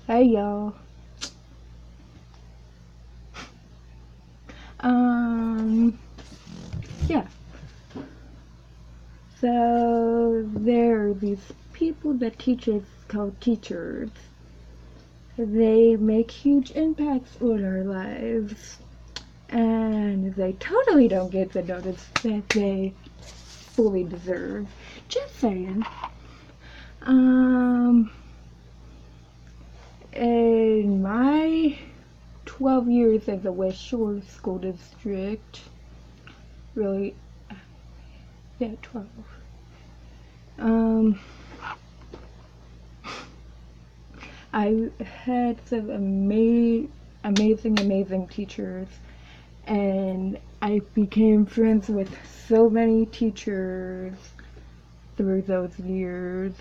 Hey y'all. Um, yeah. So there are these people that teachers call teachers. They make huge impacts on our lives, and they totally don't get the notice that they fully deserve. Just saying. Um, in my 12 years at the West Shore School District, really, yeah, 12. Um, I had some amazing teachers, and I became friends with so many teachers through those years.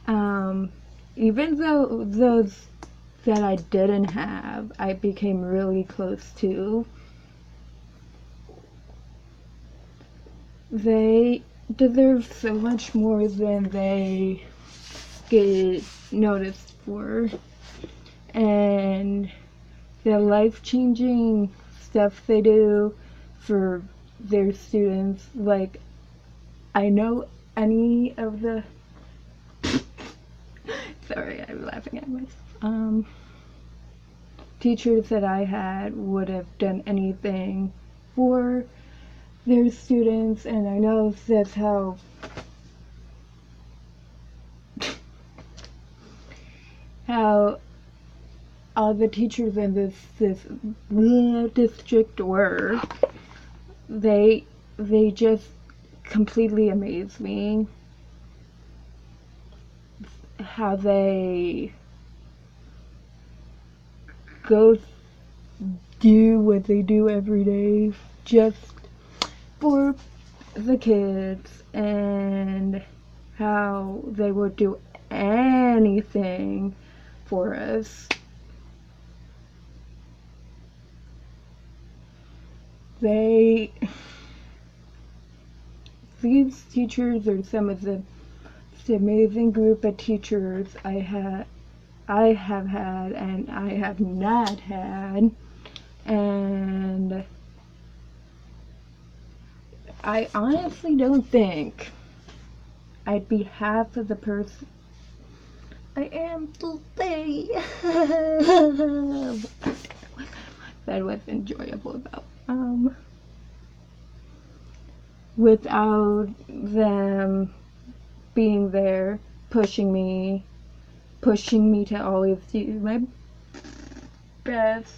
Um, Even though those that I didn't have, I became really close to. They deserve so much more than they get noticed for. And the life-changing stuff they do for their students, like, I know any of the sorry, I'm laughing at myself. Teachers that I had would have done anything for their students, and I know that's how all the teachers in this district were. They just completely amaze me. How they go do what they do every day just for the kids, and how they would do anything for us. They These teachers are some of the amazing group of teachers I have had and I have not had, and I honestly don't think I'd be half of the person I am today. That was enjoyable though. Without them being there, pushing me to always do my best.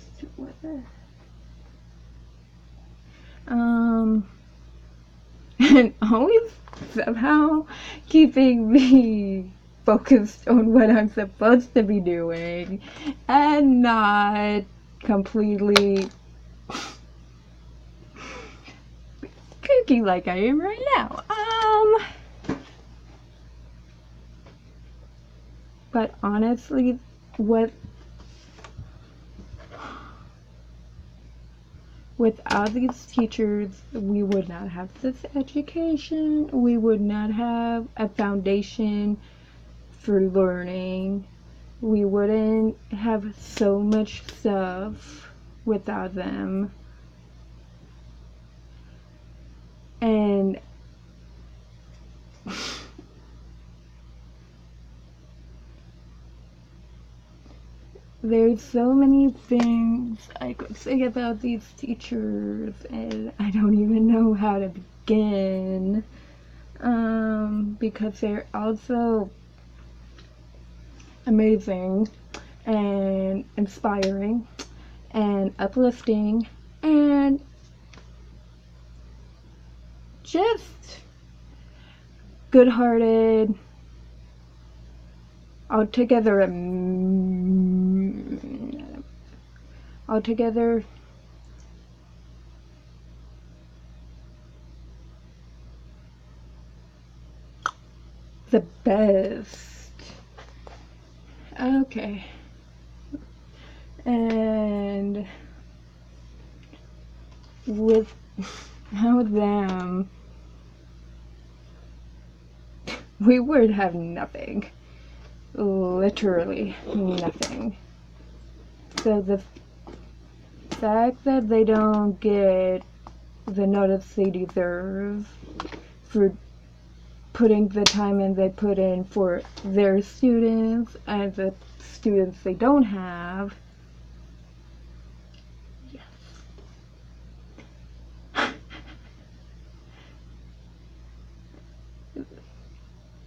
And always somehow keeping me focused on what I'm supposed to be doing and not completely kooky like I am right now. But honestly, without these teachers, we would not have this education. We would not have a foundation for learning. We wouldn't have so much stuff without them. And there's so many things I could say about these teachers, and I don't even know how to begin. Because they're also amazing and inspiring and uplifting and just good-hearted, altogether the best. Okay. And without them, we would have nothing. Literally nothing. So the fact that they don't get the notice they deserve for putting the time in they put in for their students and the students they don't have. Yes.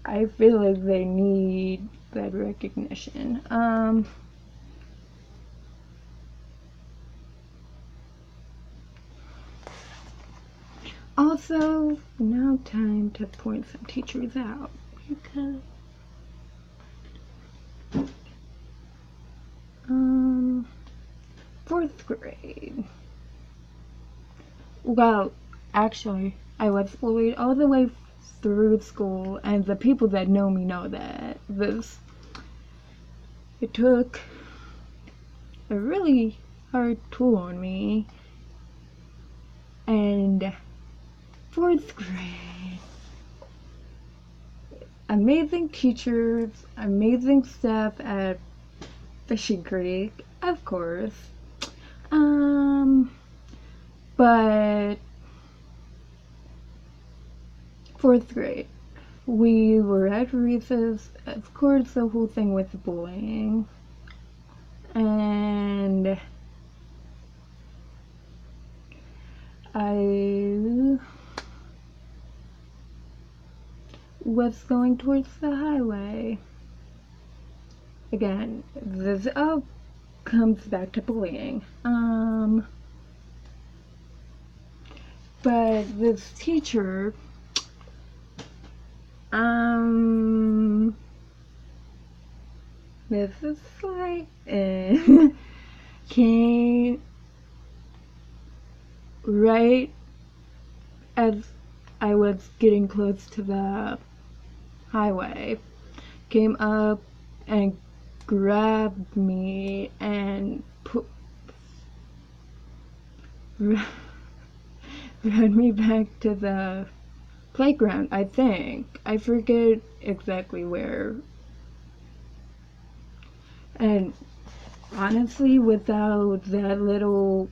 I feel like they need that recognition. Also, now time to point some teachers out because fourth grade. Well, actually, I was bullied all the way through school, and the people that know me know that it took a really hard toll on me. And fourth grade, amazing teachers, amazing staff at Fishing Creek, of course. But fourth grade, we were at recess, of course, the whole thing with bullying. And I was going towards the highway. Again, this all comes back to bullying. But this teacher, Mrs. Slayton, came right as I was getting close to the highway, came up and grabbed me and ran me back to the playground, I think. I forget exactly where. And honestly, without that little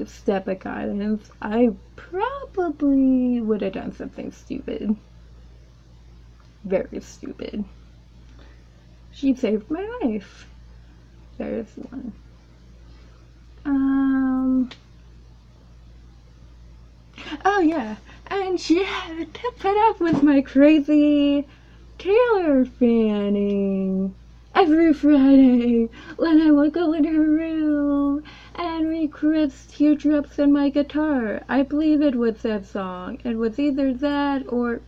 step of guidance, I probably would have done something stupid. Very stupid. She saved my life. There's one. Oh yeah, and she had to put up with my crazy Taylor fanning every Friday when I would go in her room and request teardrops in my guitar. I believe it was that song. It was either that or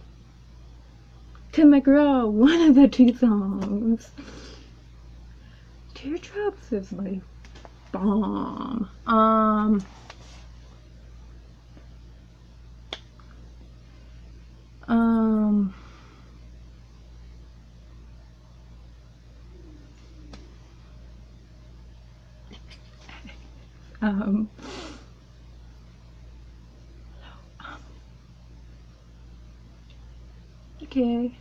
Tim McGraw, one of the two songs. Teardrops is my bomb. Okay,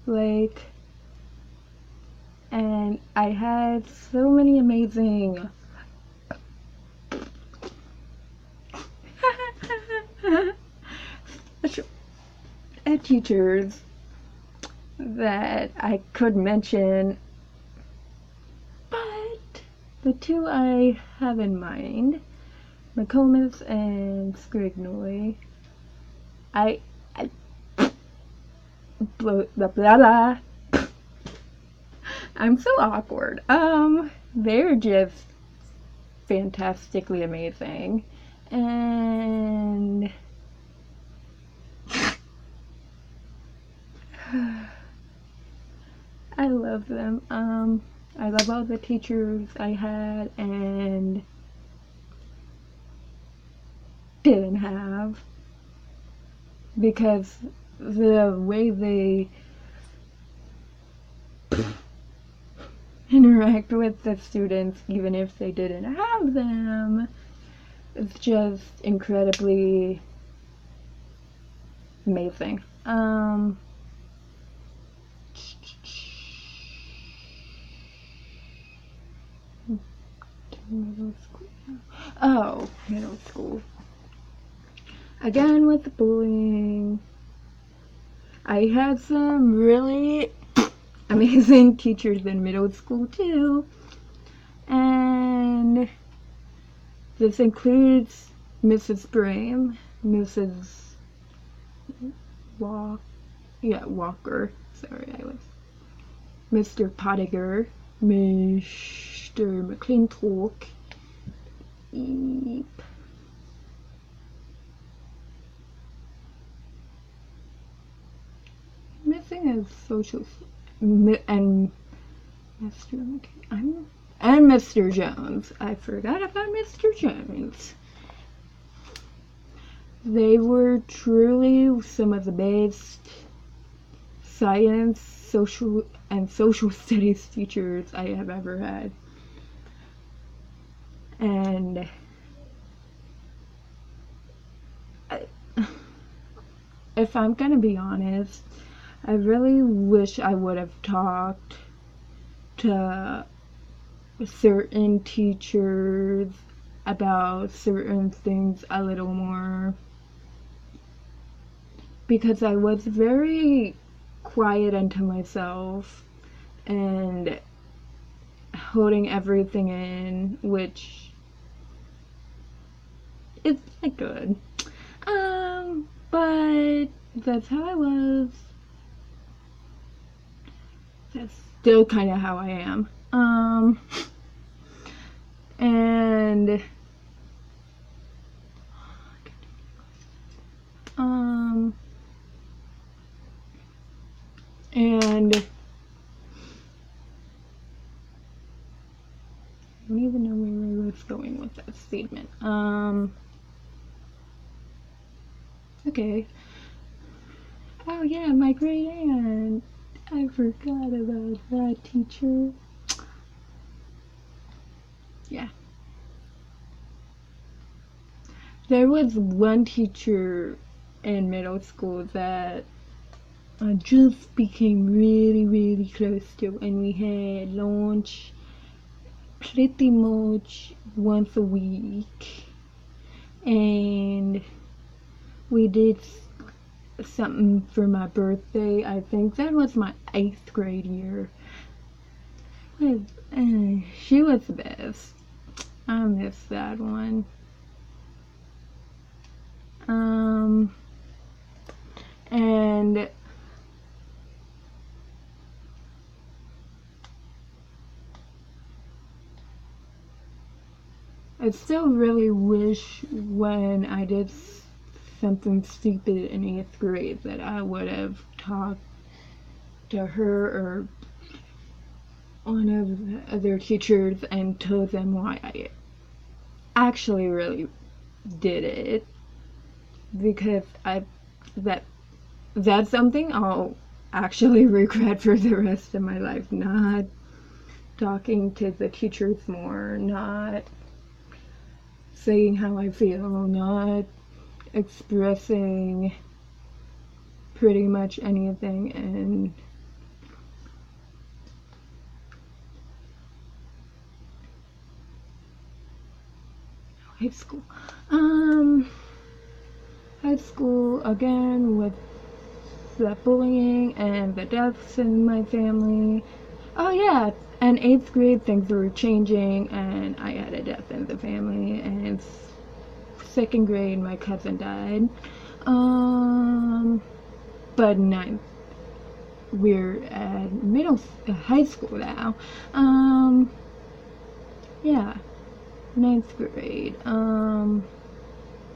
like, and I had so many amazing teachers that I could mention, but the two I have in mind, McComas and Scrignoy, blah blah blah. I'm so awkward. They're just fantastically amazing, and I love them. I love all the teachers I had and didn't have, because the way they interact with the students, even if they didn't have them, is just incredibly amazing. Middle school. Oh, middle school. Again with the bullying. I had some really amazing teachers in middle school too. And this includes Mrs. Brame, Mrs. Walker. Sorry, I was. Mr. Pottinger, Mr. McClintock, missing a social and Mr. and Mr. Jones. I forgot about Mr. Jones. They were truly some of the best science, social studies teachers I have ever had. And if I'm gonna be honest, I really wish I would have talked to certain teachers about certain things a little more, because I was very quiet unto myself and holding everything in, which is not good. But that's how I was. That's still kind of how I am. And I don't even know where I was going with that statement. Okay. Oh yeah, my great aunt. I forgot about that teacher. Yeah. There was one teacher in middle school that I just became really, really close to, and we had lunch pretty much once a week, and we did something for my birthday. I think that was my 8th grade year. She was the best. I miss that one. And I still really wish when I did something stupid in 8th grade that I would have talked to her or one of the other teachers and told them why I actually really did it, because that's something I'll actually regret for the rest of my life, not talking to the teachers more, not saying how I feel, not expressing pretty much anything in high school. High school, again, with the bullying and the deaths in my family. Oh yeah, and 8th grade things were changing, and I had a death in the family, and 2nd grade my cousin died. But 9th, we're at high school now. Yeah, 9th grade.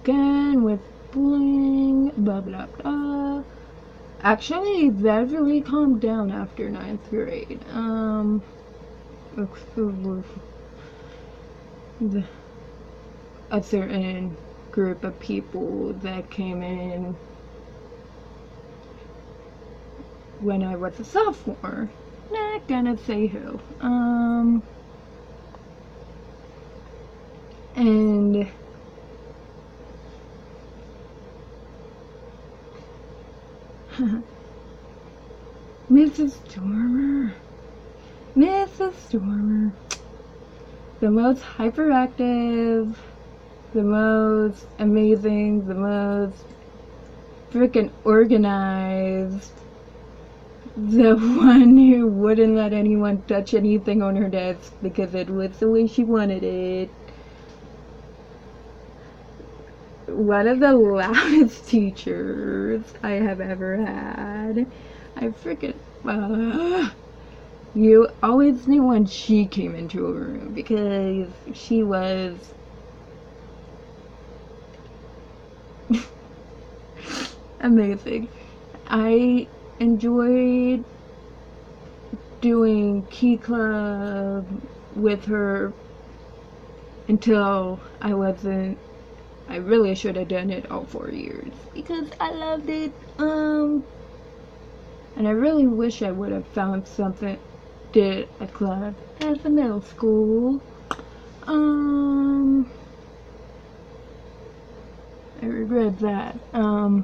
Again with bullying, blah blah blah. Actually, that really calmed down after 9th grade. A certain group of people that came in when I was a sophomore. Not gonna say who. And Mrs. Stormer. the most hyperactive, the most amazing, the most freaking organized, the one who wouldn't let anyone touch anything on her desk because it was the way she wanted it. One of the loudest teachers I have ever had. I freaking you always knew when she came into a room because she was amazing. I enjoyed doing Key Club with her until I really should have done it all 4 years because I loved it. And I really wish I would have found something, did a club at the middle school. I regret that. Oh,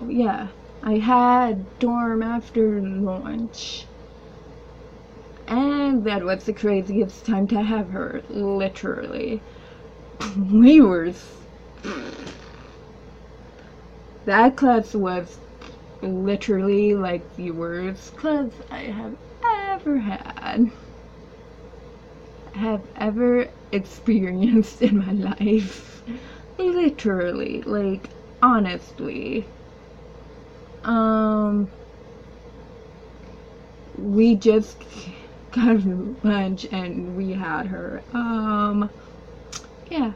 yeah. I had dorm after lunch. And that was the craziest time to have her, literally. We were... That class was literally like the worst class I have ever experienced in my life. Literally, like, honestly. We just got lunch and we had her. Yeah.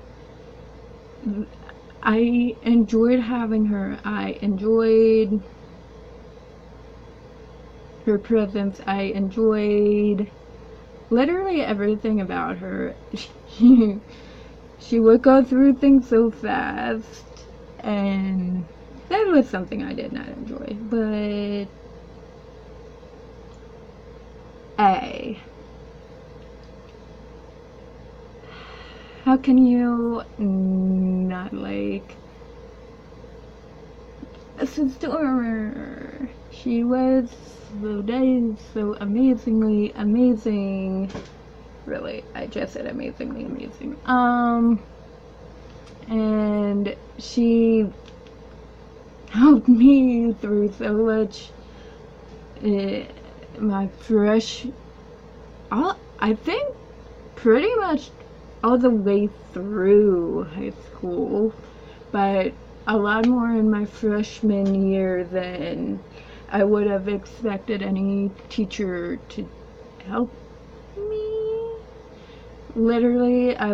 I enjoyed having her. I enjoyed her presence. I enjoyed literally everything about her. She would go through things so fast, and that was something I did not enjoy. But how can you not like a sister? She was so nice, so amazingly amazing. Really, I just said amazingly amazing. And she helped me through so much. I think pretty much all the way through high school, but a lot more in my freshman year than I would have expected any teacher to help me. Literally, I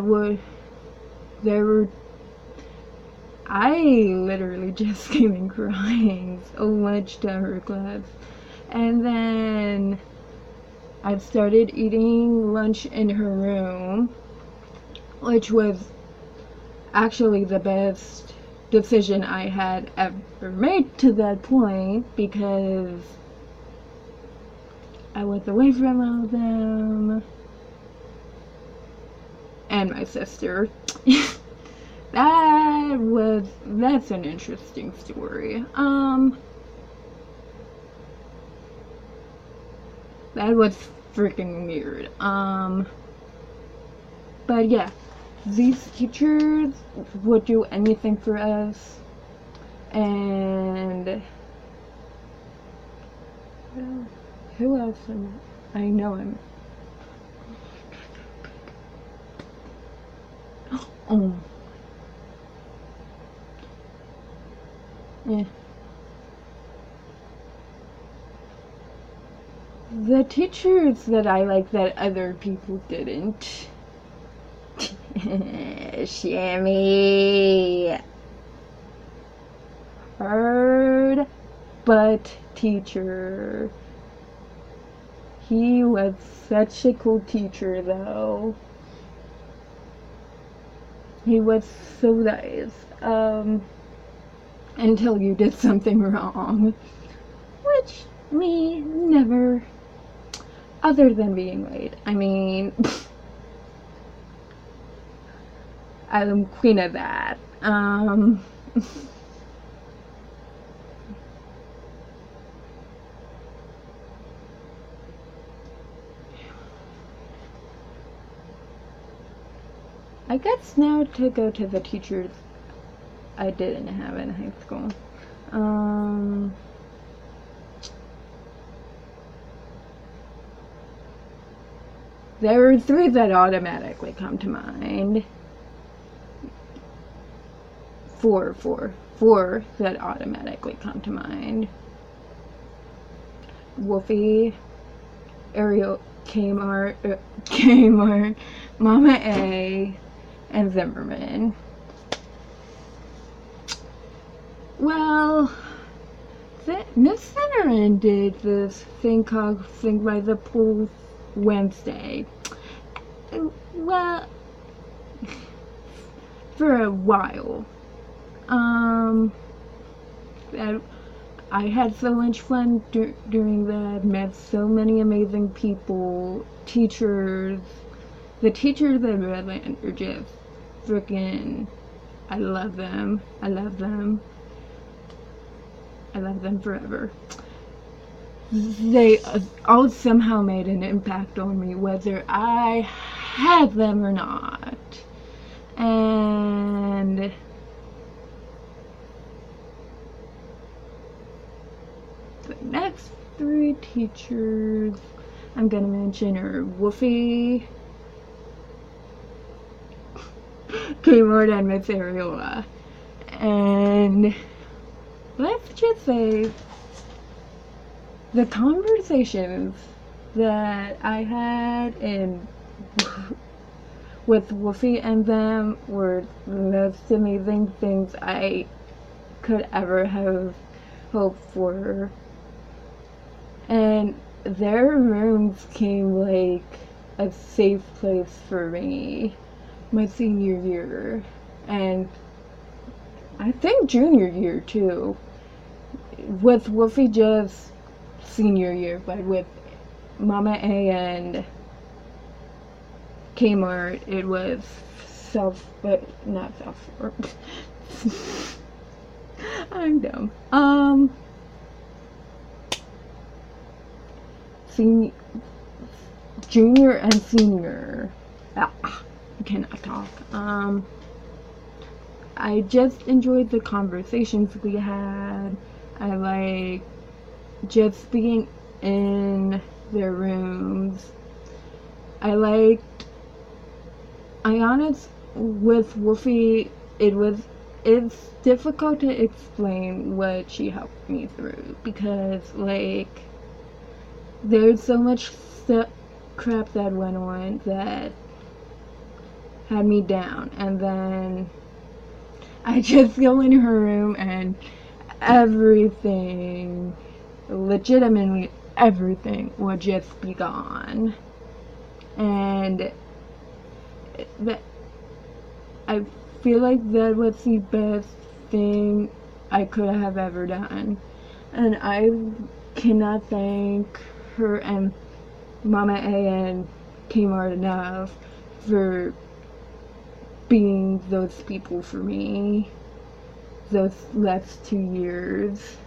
literally just came in crying so much to her class. And then I started eating lunch in her room, which was actually the best decision I had ever made to that point because I was away from all of them and my sister. That's an interesting story. That was freaking weird. But yeah, these teachers would do anything for us, and who else? I know him. Oh. Yeah. The teachers that I like that other people didn't. Shammy. Hard butt teacher. He was such a cool teacher though. He was so nice. Until you did something wrong. Which, me, never. Other than being late. I mean, I'm queen of that. guess now to go to the teachers I didn't have in high school. There are three that automatically come to mind. Four that automatically come to mind. Wolfie, Ariel, Kmart, Mama A, and Zimmerman. Well, Miss Zimmerman did this thing called Sing by the Pool Wednesday. Well, for a while. I had so much fun during that. Met so many amazing people, teachers. The teachers at Redland are just freaking. I love them. I love them. I love them forever. They all somehow made an impact on me, whether I had them or not. And the next three teachers I'm gonna mention are Wolfie, Kmart, and Miss Ariola. And let's just say the conversations that I had with Wolfie and them were the most amazing things I could ever have hoped for. And their rooms came like a safe place for me my senior year, and I think junior year too. With Wolfie just senior year, but with Mama A and Kmart, it was not self-work. I'm dumb. Junior and senior. I cannot talk. I just enjoyed the conversations we had. I like just being in their rooms. With Wolfie, it's difficult to explain what she helped me through, because like there's so much crap that went on that had me down, and then I just go in her room and everything, legitimately everything, would just be gone. And that, I feel like that was the best thing I could have ever done. And I cannot thank her and Mama A and Kmart enough for being those people for me those last 2 years.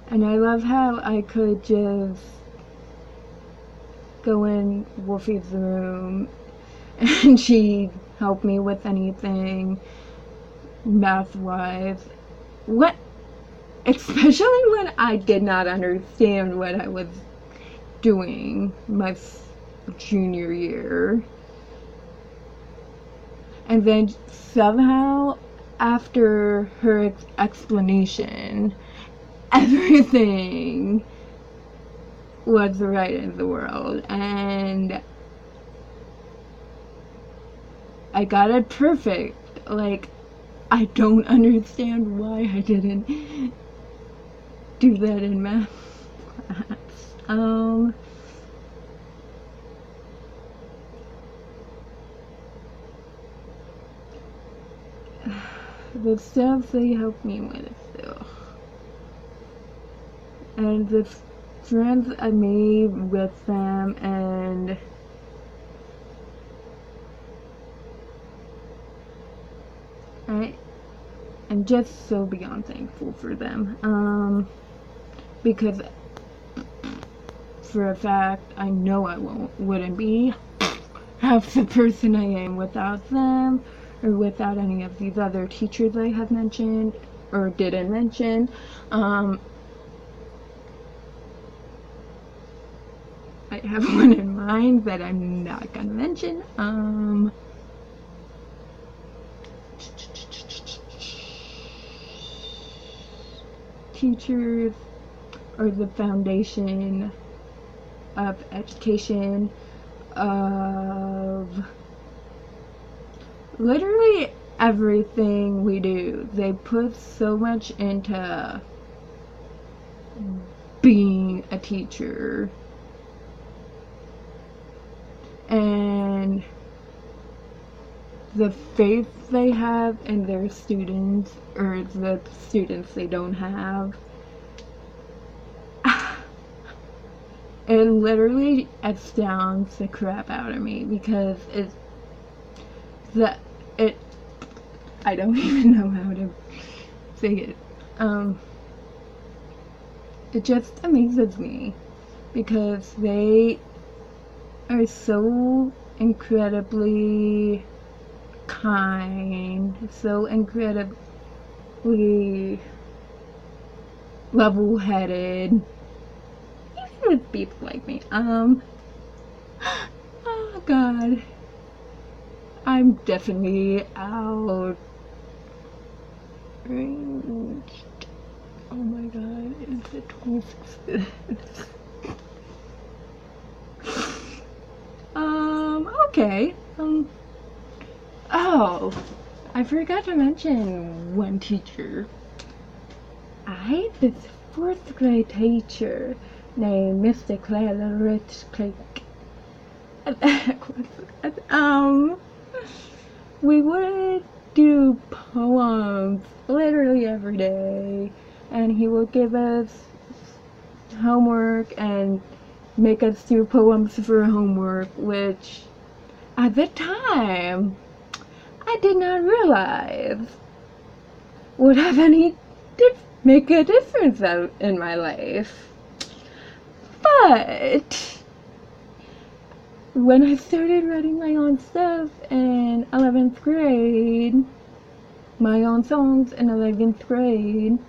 And I love how I could just go in Wolfie's room and she'd help me with anything math-wise. Especially when I did not understand what I was doing my junior year. And then somehow, after her explanation, everything was right in the world. And I got it perfect. Like, I don't understand why I didn't do that in math class. The stuff they helped me with, though. And the friends I made with them, and I am just so beyond thankful for them. Because for a fact, I know I wouldn't be half the person I am without them, or without any of these other teachers I have mentioned, or didn't mention. I have one in mind that I'm not gonna mention. Teachers are the foundation of education, of literally everything we do. They put so much into being a teacher. And the faith they have in their students, or the students they don't have, it literally astounds the crap out of me, because I don't even know how to say it. It just amazes me, because they are so incredibly kind, so incredibly level-headed, even with people like me. Oh god, I'm definitely outraged. Oh my god, is it 26 minutes? Okay. Oh, I forgot to mention one teacher. I had this 4th grade teacher named Mr. Claridge Cake. We would do poems literally every day, and he would give us homework and make us do poems for homework, which at the time I did not realize would have make a difference out in my life. But when I started writing my own stuff in 11th grade, my own songs in 11th grade,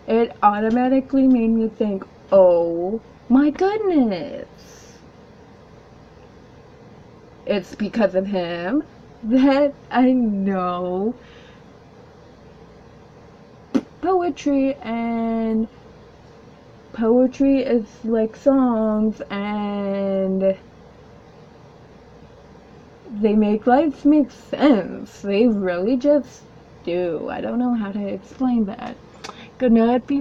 it automatically made me think, oh my goodness, it's because of him that I know poetry, and poetry is like songs, and they make life make sense. They really just do. I don't know how to explain that. Could not be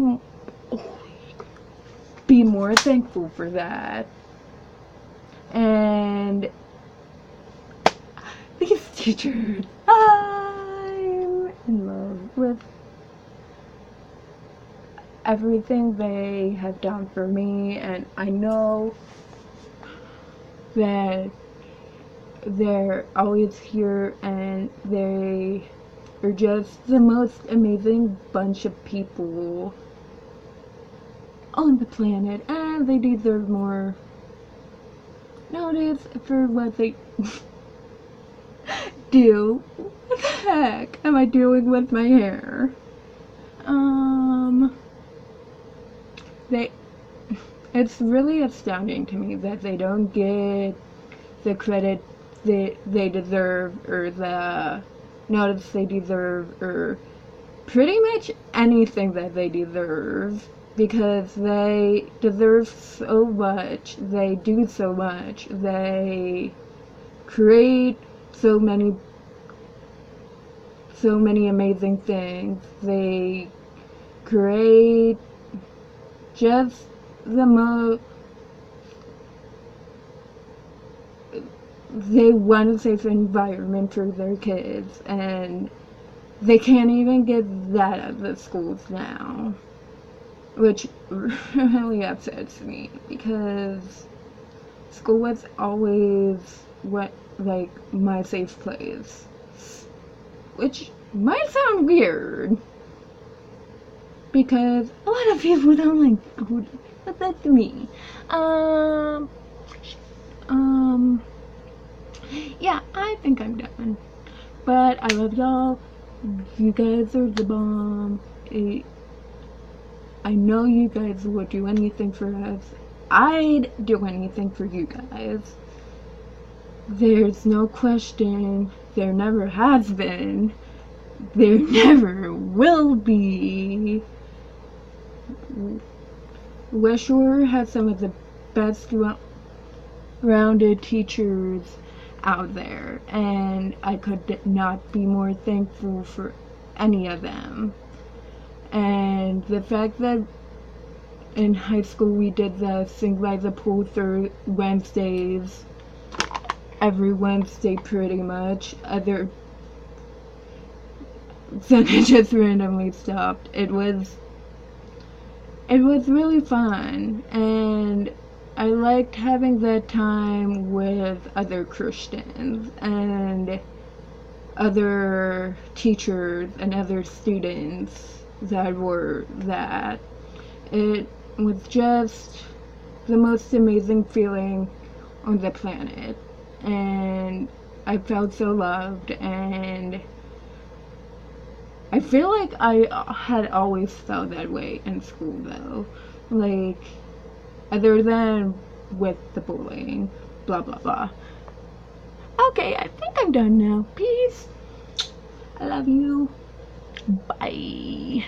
more thankful for that. And these teachers, I'm in love with everything they have done for me, and I know that they're always here, and they are just the most amazing bunch of people on the planet, and they deserve more notice for what they do. What the heck am I doing with my hair? It's really astounding to me that they don't get the credit they deserve, or the notice they deserve, or pretty much anything that they deserve, because they deserve so much. They do so much. They create so many amazing things. They create just the most. They want a safe environment for their kids, and they can't even get that at the schools now, which really upsets me, because school was always my safe place, which might sound weird, because a lot of people don't like bullying, but that's me. Yeah, I think I'm done. But I love y'all. You guys are the bomb. I know you guys would do anything for us. I'd do anything for you guys. There's no question. There never has been. There never will be. West Shore has some of the best rounded teachers out there, and I could not be more thankful for any of them. And the fact that in high school we did the Sing by the Pool Wednesdays, every Wednesday pretty much, then it just randomly stopped. It was really fun, and I liked having that time with other Christians and other teachers and other students that were that. It was just the most amazing feeling on the planet, and I felt so loved, and I feel like I had always felt that way in school though, like, other than with the bullying, blah blah blah. Okay, I think I'm done now. Peace. I love you. Bye.